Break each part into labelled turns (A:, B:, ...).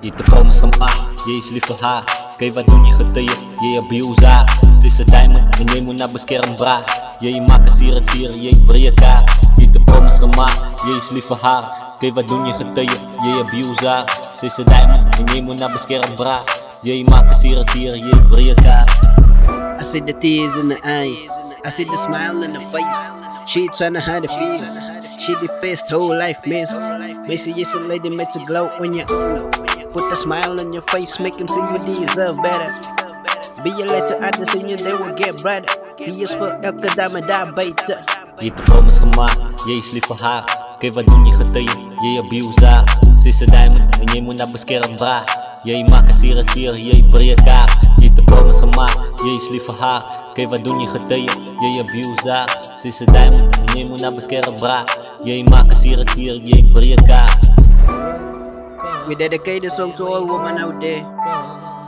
A: Je te promise gemaakt, je is lief voor haar. Kijk wat doen je getuigen, je abuse haar. Ze is een diamond en je moet naar beschermd braak. Je maakt een sier, je breekt haar. Je te promise gemaakt, je is lief voor haar. Kijk wat doen je getuigen, je abuse haar. Ze is een diamond en je moet naar beschermd braak. Je maakt een sier, je breekt haar.
B: I see the tears in the eyes, I see the smile in the face. She tryna hide the fears, she defaced whole life miss. Macy is a lady, makes a glow on you. Put a smile on your face, make them see you deserve better. Be a light to others and you they will get brighter. Be is voor elke dame daar beter.
A: Je te promise gemaakt, je is lief voor haar. Kijk wat doen je getuigen, je abuse haar. Ze is een diamond en je moet naar beschermd braak. Je maakt een sier, je breekt haar. Je te promise gemaakt, je is lief voor haar. Kijk wat doen je getuigen, je abuse haar. Ze is een diamond en je moet naar beschermd braak. Je maakt een sier, je breekt haar.
B: We dedicate this song to all women out there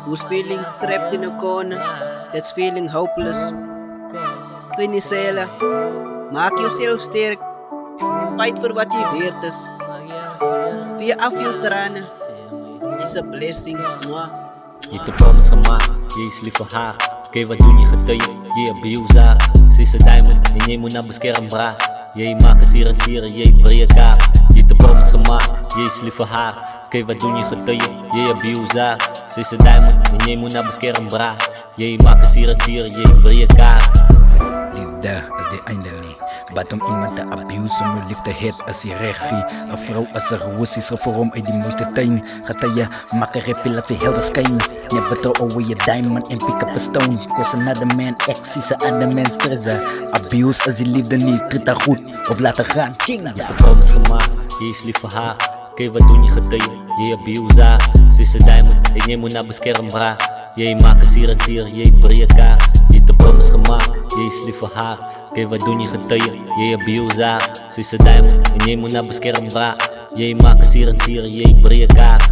B: who's feeling trapped in a corner, that's feeling hopeless. Klinisela, maak jezelf sterk. Fight voor wat je waard is. Via afveel tranen is a blessing. Mwah.
A: Je te promise gemaakt, je is lief voor haar. Kijk wat doen je getuigen, je abuse haar. Ze is een diamond en je moet naar beschermd braak. Je maakt een sier, je breekt haar. Je te promise gemaakt, je is lief voor haar. Kijk wat doen je getuigen, je abuse haar. Ze is een diamond en je moet naar beschermd braak. Je maakt een sier, je breekt haar.
C: Liefde is de eindelijk. Wat om iemand te abuse, om je liefde het als je regie. Een vrouw als er gewoes is gevormd uit die mooiste tuin. Gaat je maken reppie, laat ze helder schijnen. Never throw away your diamond and pick up a stone. Cause another man ex is another man's treasure. Abuse als je liefde niet, treat haar goed of laat haar gaan. King.
A: Je te promise gemaakt, je is lief voor haar. Kijk wat doen je getuigen, je abuse haar. Ze is een diamond en je moet naar beschermd braak. Je maakt een sier, je breekt haar. Je te promise gemaakt, je is lief voor haar. Kijk wat doen je getuigen, je abuse haar. Ze is een diamond en je moet naar beschermd braak. Je maakt een sier, je breekt haar.